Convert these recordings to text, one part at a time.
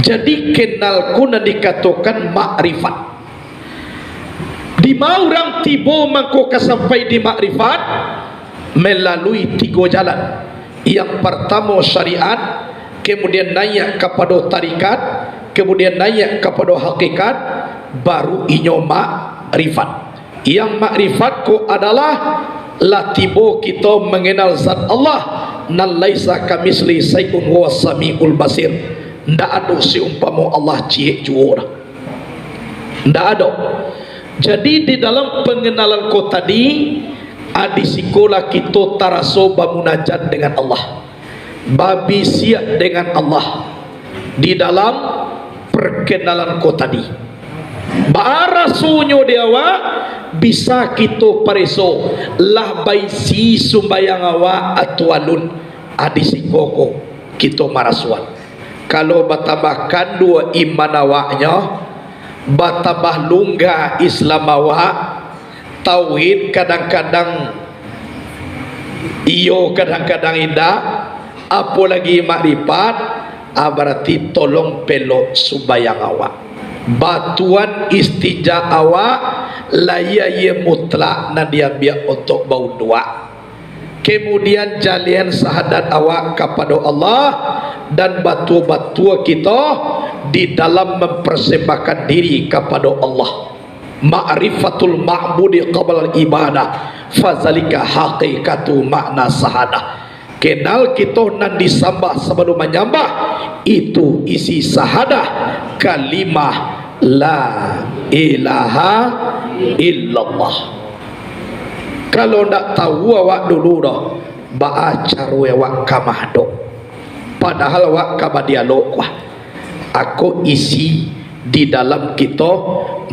Jadi kenal ku na dikatakan makrifat. Di mana orang tiba mangko sampai di makrifat melalui 3 jalan. Yang pertama syariat, kemudian naik kepada tarikat, kemudian naik kepada hakikat, baru inyo makrifat. Yang makrifat ku adalah la tiba kita mengenal zat Allah, nan laisa kamisli syai'un wa samiul basir. Ndak ada seumpama Allah ciek juara. Ndak ada. Jadi di dalam pengenalan ko tadi adi sekolah kita taraso bermunajat dengan Allah, babi siap dengan Allah di dalam perkenalan ko tadi. Barasunya dia bisa kita pariso lah baisi sumbayang awa atwalun adi sikoko kita marasuan. Kalau batambahkan 2 iman awaknya, batambah lungga Islam awak, tauhid kadang-kadang iyo kadang-kadang indah, apalagi makrifat, berarti tolong pelok sumbayang awak. Batuan istijah awak layaya mutlak na dia biak untuk bau dua. Kemudian jalian sahadat awak kepada Allah dan batu-batu kita di dalam mempersembahkan diri kepada Allah. Ma'rifatul ma'budi qabla ibadah fazalika haqiqatu makna sahadah. Kenal kita nan disambah sebelum menyembah, itu isi sahadah kalimah la ilaha illallah. Kalau ndak tahu awak dulu dah baacar awak kamahdo, padahal awak kabadialog wah aku isi di dalam kita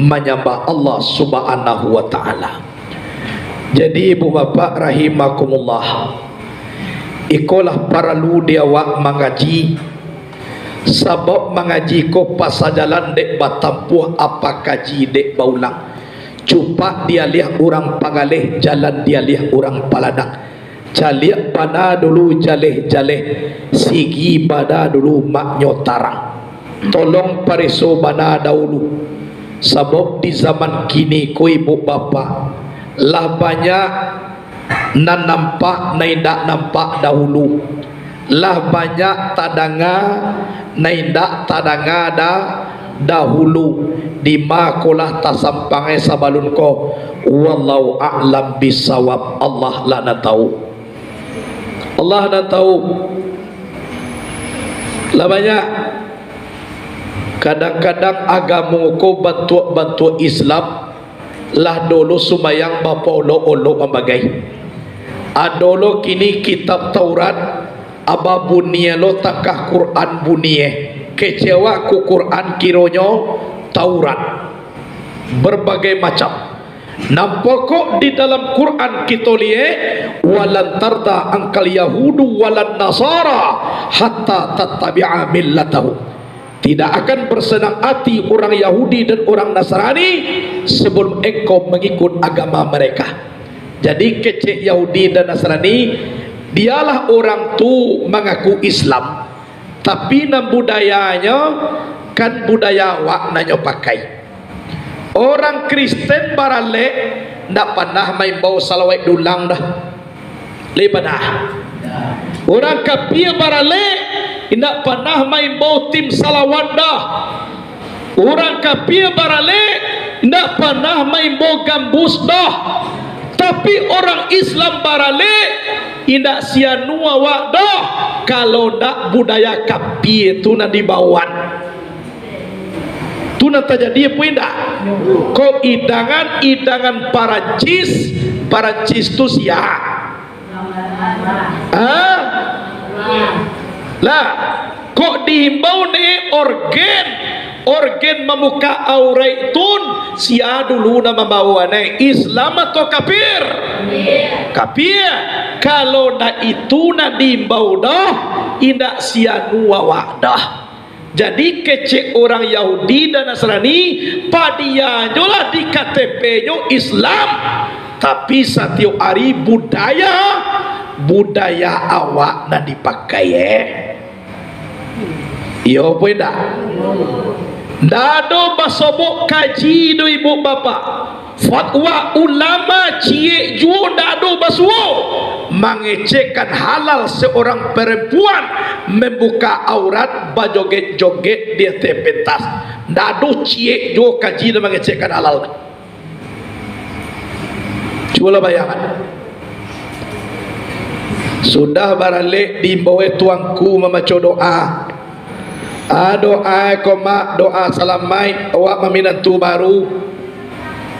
menyembah Allah subhanahu wa ta'ala. Jadi ibu bapak rahimakumullah, ikolah perlu dia awak mengaji, sebab mengaji ko pasajalan dek batampuh apa kaji dek baulang. Cupak dia lihat orang pangalih, jalan dia lihat orang paladang. Jaliak pada dulu jaleh-jaleh, sigi pada dulu maknyo tarang. Tolong pariso bana dahulu, sebab di zaman kini ko ibu bapa lah banyak nan nampak naidak nampak dahulu, lah banyak tadanga naidak tadanga dah dahulu. Di makolah tasampangai sabalun ko wallahu a'lam bisawab. Allah lah na tahu, Allah na tahu. Lah banyak kadang-kadang agama ko bantu Islam lah dulu sumayang bapa olo-olo ambagai adolo kini kitab Taurat aba bunie lo takah Quran bunie kecewa ku Quran kironyo Taurat berbagai macam. Nampakok di dalam Quran kita lihat walan tarda angkal yahudu walan nasara hatta tattabi'a millatahu. Tidak akan bersenang hati orang Yahudi dan orang Nasrani sebelum engkau mengikut agama mereka. Jadi kecek Yahudi dan Nasrani dialah orang tu mengaku Islam, tapi nam budayanya kan budaya wak nanyo pakai. Orang Kristen barale ndak pernah main bau salawat dulang dah. Lebadah. Orang kafir barale ndak pernah main bau tim salawat dah. Orang kafir barale ndak pernah main bau gambus dah. Tapi orang Islam barale indak sianua wak dah kalau ndak budaya kafir tu na dibawan. Tu na terjadi apa indak? Kau idangan para jis tu siapa? Lah, kok dihimbau ni organ memuka aurat tun sia dulu nama bawa ni Islam atau kafir? Kafir. Kalau dah itu na dihimbau dah indak sia dua wadah. Jadi kecek orang Yahudi dan Nasrani padianya lah di KTP-nya Islam, tapi setiap hari budaya awak nak dipakai Iyo apa dah? Dado basobok kaji do ibu bapa. Fatwa ulama cie juo dado basuo mengecekkan halal seorang perempuan membuka aurat bajoget-joget di pentas. Dado cie juo kaji do mengecekkan halal. Coba bayangkan. Sudah barale di bawah tuangku memaco doa. Doa koma doa salamai awak meminantu baru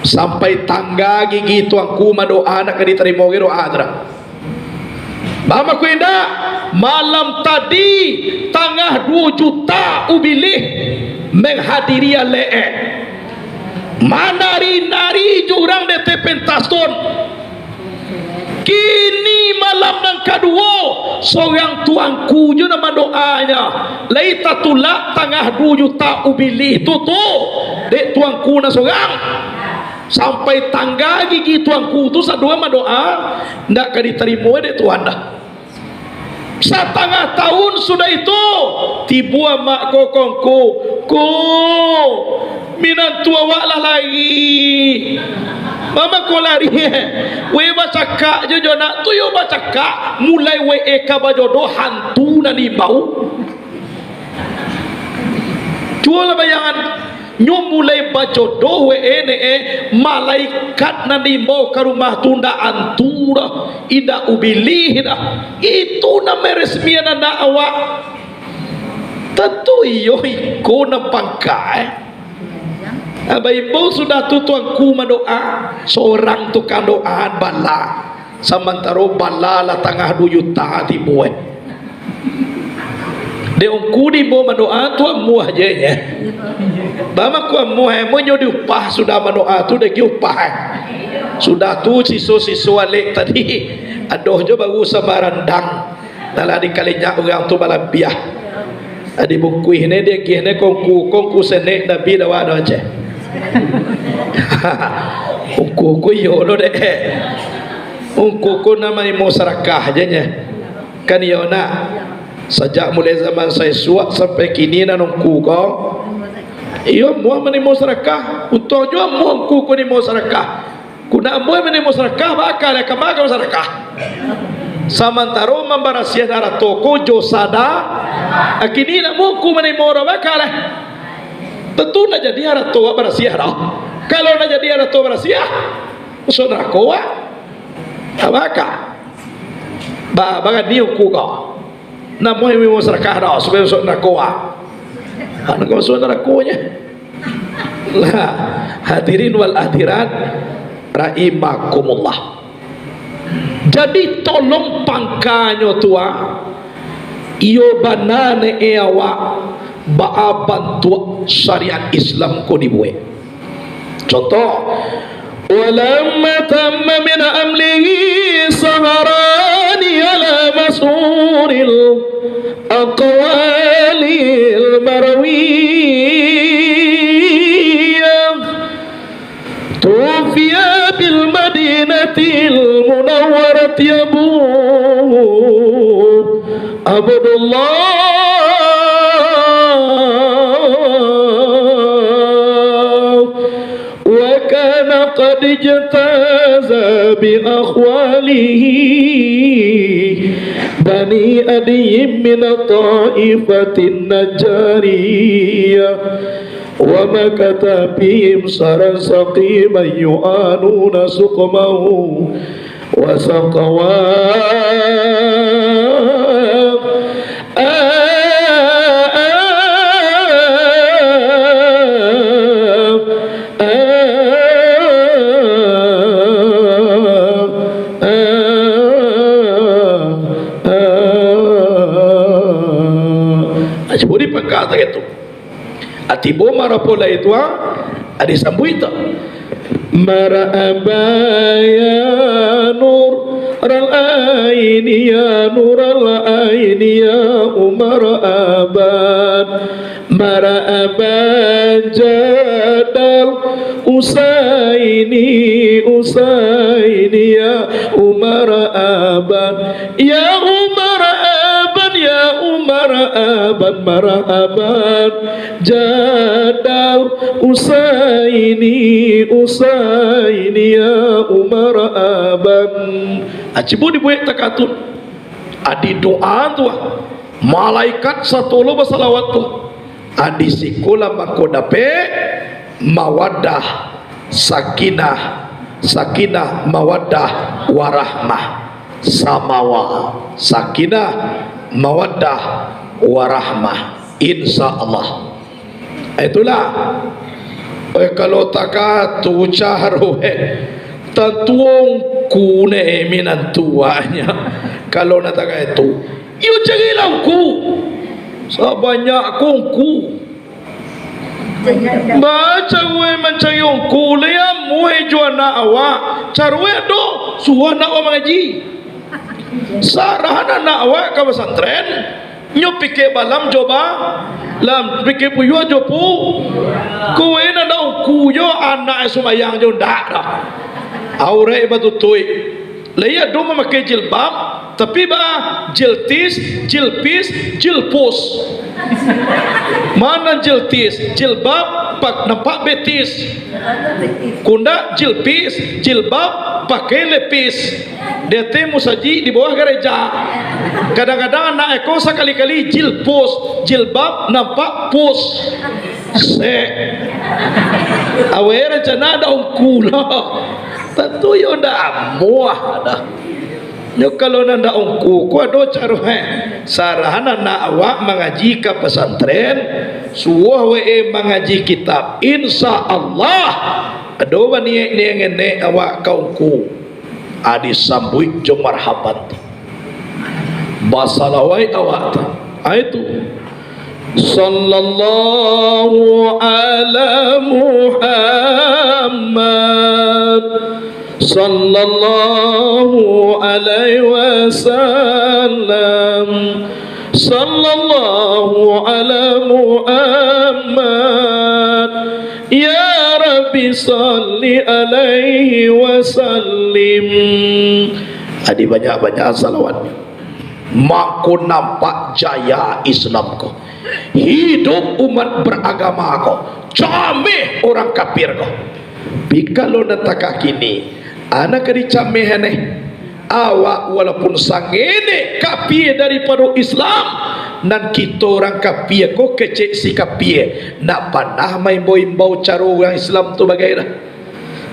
sampai tangga gigi tuangku ma doa nak diterima ge doa adra. Mama ku indah malam tadi tangah 2 juta ubilih menghadiri lee. Manari-nari jurang de pentaston. Kini malam yang kedua seorang tuangku je nama doanya laita tulak tangah 2 juta ubilih tu dek tuangku na seorang sampai tangga gigi tuangku tu sadua ma doa ndak ka diterima dek tuan dah. Setengah tahun sudah itu tiba mak kokongku ku minantu awak lah lagi. Mama ko lari we baca kak je nak tu yo baca kak mulai we eka bajodoh hantu na di bau. Cualah bayangan nyo mulai bajodoh we malaikat na di bau ke rumah tunda antura ida ubilih dah. Itu na meresmian na awak. Tentu iyo iko na pangkai. Ibu sudah tu tuanku mendoa seorang tukang doa bala sementara bala lah tengah 2 juta tibuat de ongku di bo mendoa tu amu aja nya bama ku amu mo nyo diupah sudah mendoa tu de upah sudah tu siswa lek tadi adoh jo baru sabarandang nala di kalinya orang tu balabiah adi buku ini dia kene kongku senek nabi dawa aja. Ungku yo lo deh. Ungku nama ni mau serakah aja nya. Kan yo nak sejak mulai zaman saya suat sampai kini nan ungku ko. Iyo mau mani mau serakah. Untuk jo mau ungku ni mau serakah. Kuna mau mani mau serakah bakal kamar kau serakah. Samantaro membarasia darah toko josada. Kini nak mau ungku mani mau bakal. Tentu nak jadi arah tua berasiah dah. Kalau nak jadi arah tua berasiah, saudara koa, abaka, bagan dia kuka. Namun yang mau serakah dah supaya saudara koa. Anak kau saudara koanya. Lah hadirin wal hadirat rahimakumullah. Jadi tolong pangkanyo tua, iyo banane awak. Ba'a bantu syariat Islam ko dibuat. Contoh, walamma tamma min amlihi saharani ala masuril aqwalil marawiyah tufiya bil madinatil munawwarati abu Abdullah قد اجتاز بأخواله بني أدي من الطائفة النجارية ومكث بهم سرا سقيما يعانون سقمه وسقواه Sebudi pengkata itu atibo marapola itu ada sambuita mara abaya nur ral aini ya nur al aini ya umar abad mara aban jadal usaini ya umar abad ya umar aban ya umar marhaban jadau usaini ya marhaban. Acibu dibuat takatun adi doa tu malaikat satolo basalawat tu adi sikula makodape mawaddah sakinah mawaddah warahmah samawa sakinah mawaddah warahmah insyaallah. Itulah kalau takatu caharoe tatuong kune minan tuanya kalau nataka itu iyo jangilang ku sebanyak kongku baca gue mencayong kuliah muhe juana awak carwe do suwana wa mengaji sarahana na awak ka pesantren nyo pike balam coba lam pike puyo jopu kowe na daw kuyo anak sumayang jo ndak dah aure batutui leya do memakai jilbab tapi ba jiltis jilpis jilpus mana jiltis jilbab pak nampak betis kunda jilpis jilbab pakai lepis dia temu saji di bawah gereja kadang-kadang anak eko sekali-kali jilpus jilbab nampak pus se awere rencana ada ungkula tentu yo ndak muah dah nyo kalau nanda ungku ku ado carwe sarahana na awak mengaji ke pesantren suah we mengaji kitab insyaallah ado bani ngene awak kaungku adi sambui jo marhaban basalawai awak itu sallallahu ala Muhammad sallallahu alaihi wasallam sallallahu ala Muhammad ya Rabbi salli alaihi wasallim. Adi banyak-banyak salawat maku nampak jaya Islam ko hidup umat beragama ko cameh orang kafir ko bikalo nataka kini anak kadi cameh aneh awak walaupun sangene kapie daripada Islam dan kita orang kapie ko kecek si kapie nak panah main imbau cara orang Islam tu bagaimana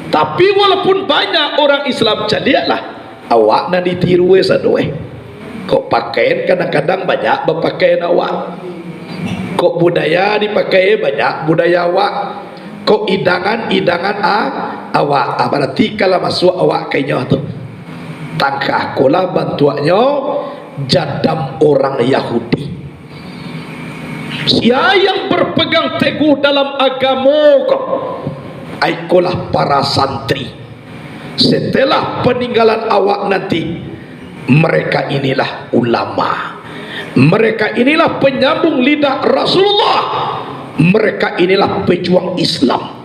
tapi walaupun banyak orang Islam jadilah awak nak ditiru sadoe kok pakaian kadang-kadang banyak berpakaian awak kok budaya dipakai banyak budaya awak kok idangan awak berarti kalau masuk awak kayaknya tu tangkah kola bantuannya jadam orang Yahudi siapa yang berpegang teguh dalam agama aikolah para santri setelah peninggalan awak nanti mereka inilah ulama, mereka inilah penyambung lidah Rasulullah, mereka inilah pejuang Islam.